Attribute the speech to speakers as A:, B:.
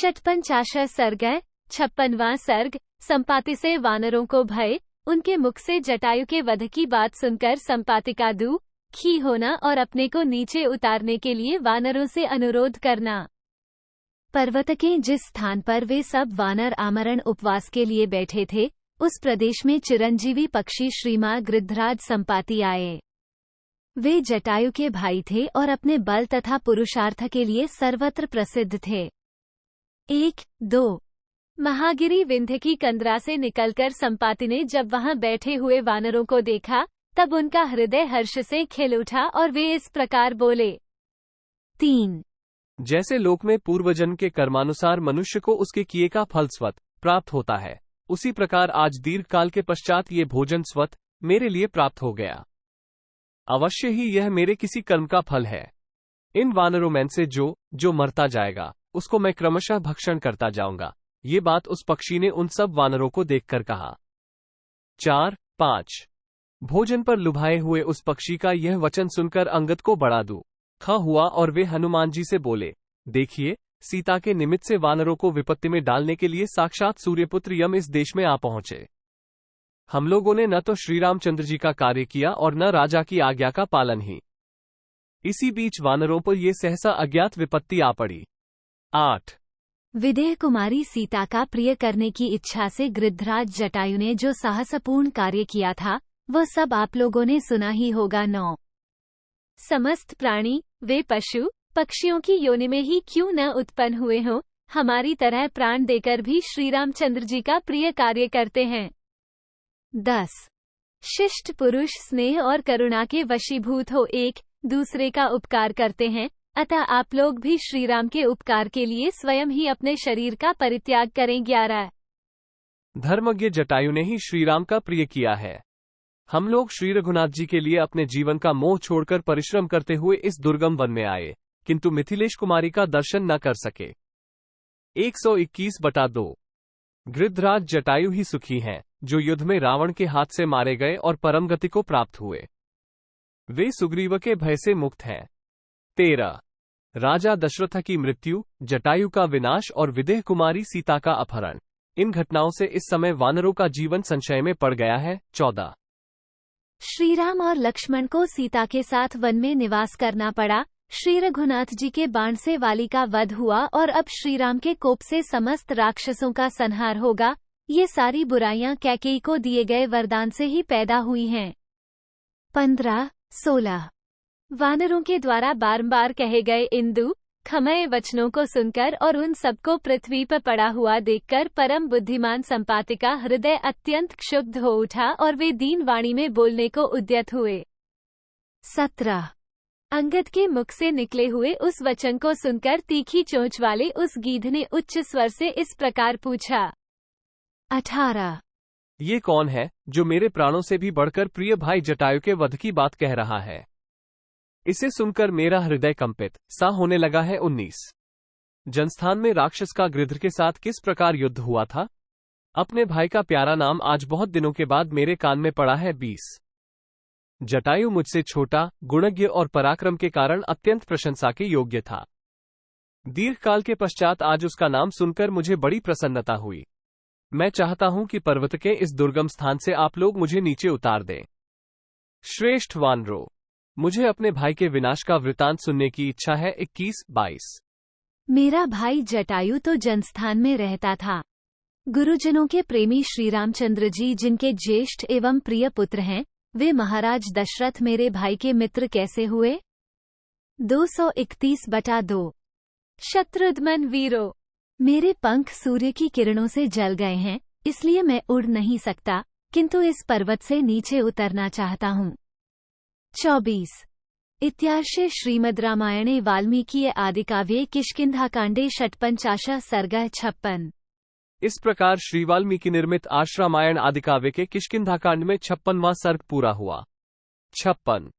A: षट्पंचाशः सर्ग 56वां सर्ग। संपाति से वानरों को भय। उनके मुख से जटायु के वध की बात सुनकर संपाति का दुखी होना और अपने को नीचे उतारने के लिए वानरों से अनुरोध करना। पर्वत के जिस स्थान पर वे सब वानर आमरण उपवास के लिए बैठे थे, उस प्रदेश में चिरंजीवी पक्षी श्रीमान गृध्रराज संपाति आए। वे जटायु के भाई थे और अपने बल तथा पुरुषार्थ के लिए सर्वत्र प्रसिद्ध थे। 1-2 महागिरी विंध्य की कंदरा से निकलकर संपाति ने जब वहां बैठे हुए वानरों को देखा, तब उनका हृदय हर्ष से खिल उठा और वे इस प्रकार बोले। 3
B: जैसे लोक में पूर्वजन्म के कर्मानुसार मनुष्य को उसके किए का फल स्वत प्राप्त होता है, उसी प्रकार आज दीर्घ काल के पश्चात ये भोजन स्वत मेरे लिए प्राप्त हो गया। अवश्य ही यह मेरे किसी कर्म का फल है। इन वानरों में से जो मरता जाएगा, उसको मैं क्रमशः भक्षण करता जाऊंगा। ये बात उस पक्षी ने उन सब वानरों को देखकर कहा। 4-5 भोजन पर लुभाए हुए उस पक्षी का यह वचन सुनकर अंगद को बड़ा दुख हुआ और वे हनुमान जी से बोले, देखिए, सीता के निमित्त से वानरों को विपत्ति में डालने के लिए साक्षात सूर्यपुत्र यम इस देश में आ पहुंचे। हम लोगों ने न तो श्री रामचंद्र जी का कार्य किया और न राजा की आज्ञा का पालन ही। इसी बीच वानरों पर ये सहसा अज्ञात विपत्ति आ पड़ी। 8
A: विदेह कुमारी सीता का प्रिय करने की इच्छा से गृध्रराज जटायु ने जो साहसपूर्ण कार्य किया था, वह सब आप लोगों ने सुना ही होगा। 9 समस्त प्राणी, वे पशु पक्षियों की योनि में ही क्यों न उत्पन्न हुए हों, हमारी तरह प्राण देकर भी श्री रामचंद्र जी का प्रिय कार्य करते हैं। 10 शिष्ट पुरुष स्नेह और करुणा के वशीभूत हो एक दूसरे का उपकार करते हैं, अतः आप लोग भी श्री राम के उपकार के लिए स्वयं ही अपने शरीर का परित्याग करें। 11
B: धर्मज्ञ जटायु ने ही श्री राम का प्रिय किया है। हम लोग श्री रघुनाथ जी के लिए अपने जीवन का मोह छोड़कर परिश्रम करते हुए इस दुर्गम वन में आए, किंतु मिथिलेश कुमारी का दर्शन न कर सके। 121/2 गृध्रराज जटायु ही सुखी हैं, जो युद्ध में रावण के हाथ से मारे गए और परम गति को प्राप्त हुए। वे सुग्रीव के भय से मुक्त हैं। 13 राजा दशरथ की मृत्यु, जटायु का विनाश और विदेह कुमारी सीता का अपहरण, इन घटनाओं से इस समय वानरों का जीवन संशय में पड़ गया है। 14
A: श्रीराम और लक्ष्मण को सीता के साथ वन में निवास करना पड़ा। श्री रघुनाथ जी के बाण से वाली का वध हुआ और अब श्रीराम के कोप से समस्त राक्षसों का संहार होगा। ये सारी बुराइयां कैकेयी को दिए गए वरदान से ही पैदा हुई हैं। 15-16 वानरों के द्वारा बारंबार कहे गए इन दुखमय वचनों को सुनकर और उन सबको पृथ्वी पर पड़ा हुआ देखकर परम बुद्धिमान संपाति का हृदय अत्यंत क्षुब्ध हो उठा और वे दीन वाणी में बोलने को उद्यत हुए। 17 अंगद के मुख से निकले हुए उस वचन को सुनकर तीखी चोंच वाले उस गीध ने उच्च स्वर से इस प्रकार पूछा। 18
B: ये कौन है जो मेरे प्राणों से भी बढ़कर प्रिय भाई जटायु के वध की बात कह रहा है? इसे सुनकर मेरा हृदय कंपित सा होने लगा है। 19 जनस्थान में राक्षस का गृध्र के साथ किस प्रकार युद्ध हुआ था, अपने भाई का प्यारा नाम आज बहुत दिनों के बाद मेरे कान में पड़ा है। 20 जटायु मुझसे छोटा, गुणज्ञ और पराक्रम के कारण अत्यंत प्रशंसा के योग्य था। दीर्घ काल के पश्चात आज उसका नाम सुनकर मुझे बड़ी प्रसन्नता हुई। मैं चाहता हूं कि पर्वत के इस दुर्गम स्थान से आप लोग मुझे नीचे उतार दें। श्रेष्ठ वानरों, मुझे अपने भाई के विनाश का वृतांत सुनने की इच्छा है। 21-22
A: मेरा भाई जटायु तो जनस्थान में रहता था। गुरुजनों के प्रेमी श्री रामचंद्र जी जिनके ज्येष्ठ एवं प्रिय पुत्र हैं, वे महाराज दशरथ मेरे भाई के मित्र कैसे हुए? 231/2 शत्रुघ्न वीरो, मेरे पंख सूर्य की किरणों से जल गए हैं, इसलिए मैं उड़ नहीं सकता, किंतु इस पर्वत से नीचे उतरना चाहता हूँ। 24 इत्यार्षे श्रीमद् रामायणे वाल्मीकि आदिकाव्ये किष्किंधाकांडे षट्पंचाशः सर्गः 56
B: इस प्रकार श्री वाल्मीकि निर्मित आश्रामायण आदिकाव्य के किष्किंधाकांड में 56वां सर्ग पूरा हुआ। 56